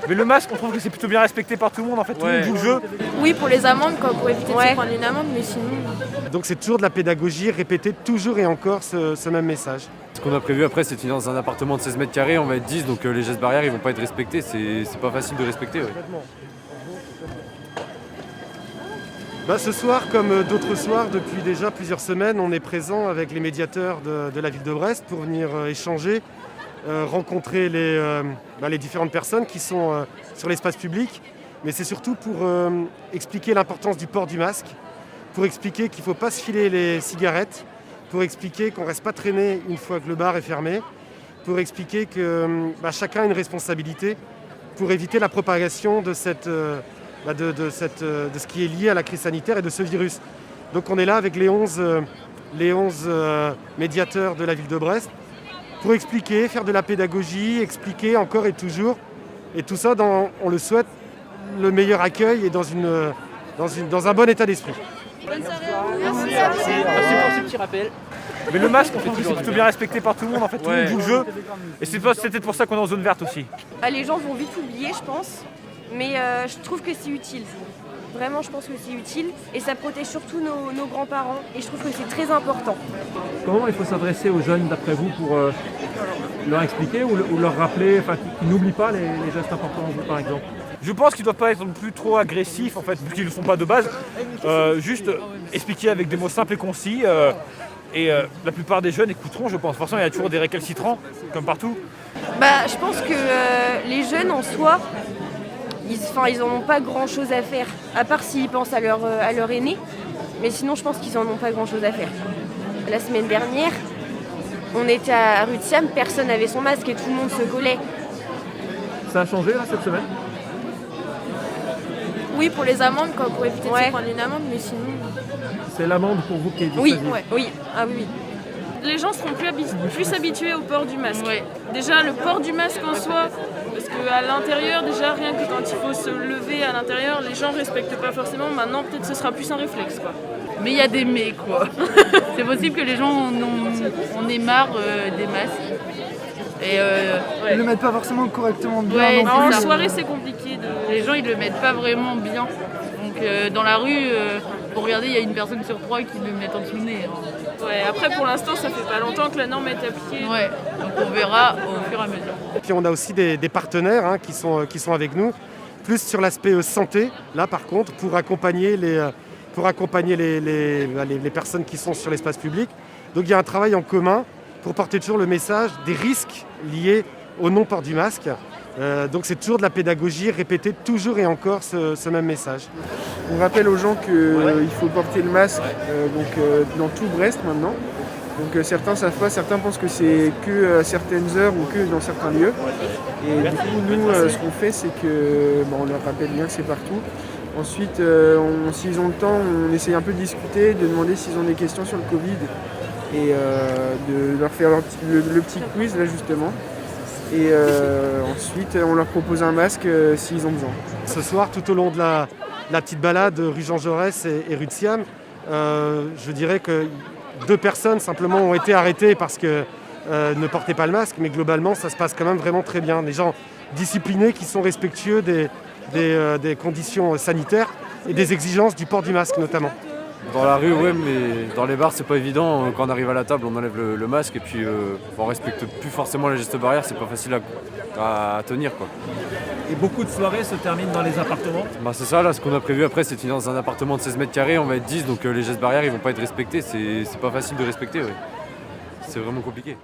Mais le masque, on trouve que c'est plutôt bien respecté par tout le monde, en fait, tout le monde joue le jeu. Oui, pour les amendes, quoi, pour éviter de se prendre une amende, mais sinon... Donc c'est toujours de la pédagogie, répéter toujours et encore ce même message. Ce qu'on a prévu après, c'est de finir dans un appartement de 16 mètres carrés, on va être 10, donc les gestes barrières ils vont pas être respectés, c'est pas facile de respecter. Ouais. Ce soir, comme d'autres soirs, depuis déjà plusieurs semaines, on est présent avec les médiateurs de la ville de Brest pour venir échanger, rencontrer les différentes personnes qui sont sur l'espace public. Mais c'est surtout pour expliquer l'importance du port du masque, pour expliquer qu'il ne faut pas se filer les cigarettes, pour expliquer qu'on ne reste pas traîné une fois que le bar est fermé, pour expliquer que chacun a une responsabilité pour éviter la propagation de ce qui est lié à la crise sanitaire et de ce virus. Donc on est là avec les 11 médiateurs de la ville de Brest pour expliquer, faire de la pédagogie, expliquer encore et toujours. Et tout ça, on le souhaite, le meilleur accueil et dans un bon état d'esprit. Bonne soirée. Merci pour ce petit rappel. Mais le masque, on trouve que c'est plutôt bien respecté par tout le monde, en fait, tout le monde joue le jeu. Et c'est peut-être pour ça qu'on est en zone verte aussi. Les gens vont vite oublier, je pense, mais je trouve que c'est utile. Vraiment, je pense que c'est utile et ça protège surtout nos grands-parents et je trouve que c'est très important. Comment il faut s'adresser aux jeunes d'après vous pour leur expliquer ou leur rappeler, qu'ils n'oublient pas les gestes importants par exemple? Je pense qu'ils ne doivent pas être non plus trop agressifs, en fait, vu qu'ils ne le sont pas de base. Juste expliquer avec des mots simples et concis. Et la plupart des jeunes écouteront, je pense. Forcément, il y a toujours des récalcitrants, comme partout. Je pense que les jeunes en soi, ils n'en ont pas grand-chose à faire, à part s'ils pensent à leur aîné. Mais sinon, je pense qu'ils n'en ont pas grand-chose à faire. La semaine dernière, on était à rue de Siam, personne n'avait son masque et tout le monde se collait. Ça a changé là cette semaine? Oui, pour les amendes, quoi, pour éviter de se prendre une amende, mais sinon... C'est l'amende pour vous qui est Oui, dissuasive. oui. Ah oui. Les gens seront plus habitués au port du masque. Déjà, le port du masque en soi, parce qu'à l'intérieur, déjà, rien que quand il faut se lever à l'intérieur, les gens ne respectent pas forcément. Maintenant, peut-être ce sera plus un réflexe, quoi. Mais il y a des mais, quoi. C'est possible que les gens en aient marre des masques. Et Ils le mettent pas forcément correctement bien. En soirée, c'est compliqué. Les gens, ils le mettent pas vraiment bien. Donc dans la rue, pour regarder, il y a une personne sur 3 qui le met en dessous le nez. Après, pour l'instant, ça fait pas longtemps que la norme est appliquée. Donc on verra au fur et à mesure. Et puis on a aussi des partenaires qui sont avec nous, plus sur l'aspect santé, là par contre, pour accompagner les personnes qui sont sur l'espace public. Donc il y a un travail en commun pour porter toujours le message des risques liés au non-port du masque. Donc c'est toujours de la pédagogie, répéter toujours et encore ce même message. On rappelle aux gens qu'il faut porter le masque dans tout Brest maintenant. Donc certains ne savent pas, certains pensent que c'est que à certaines heures ou que dans certains lieux. Et du coup, nous, ce qu'on fait, c'est que on leur rappelle bien que c'est partout. Ensuite, s'ils ont le temps, on essaye un peu de discuter, de demander s'ils ont des questions sur le Covid et de leur faire le petit quiz là justement. Et ensuite, on leur propose un masque s'ils ont besoin. Ce soir, tout au long de la petite balade rue Jean Jaurès et rue de Siam, je dirais que 2 personnes simplement ont été arrêtées parce que ne portaient pas le masque, mais globalement, ça se passe quand même vraiment très bien. Des gens disciplinés qui sont respectueux des conditions sanitaires et des exigences du port du masque notamment. Dans la rue, ouais, mais dans les bars, c'est pas évident. Quand on arrive à la table, on enlève le masque et puis on respecte plus forcément les gestes barrières. C'est pas facile à tenir, quoi. Et beaucoup de soirées se terminent dans les appartements? C'est ça, là, ce qu'on a prévu après, c'est de finir dans un appartement de 16 mètres carrés, on va être 10, donc les gestes barrières, ils vont pas être respectés. C'est pas facile de respecter, ouais. C'est vraiment compliqué.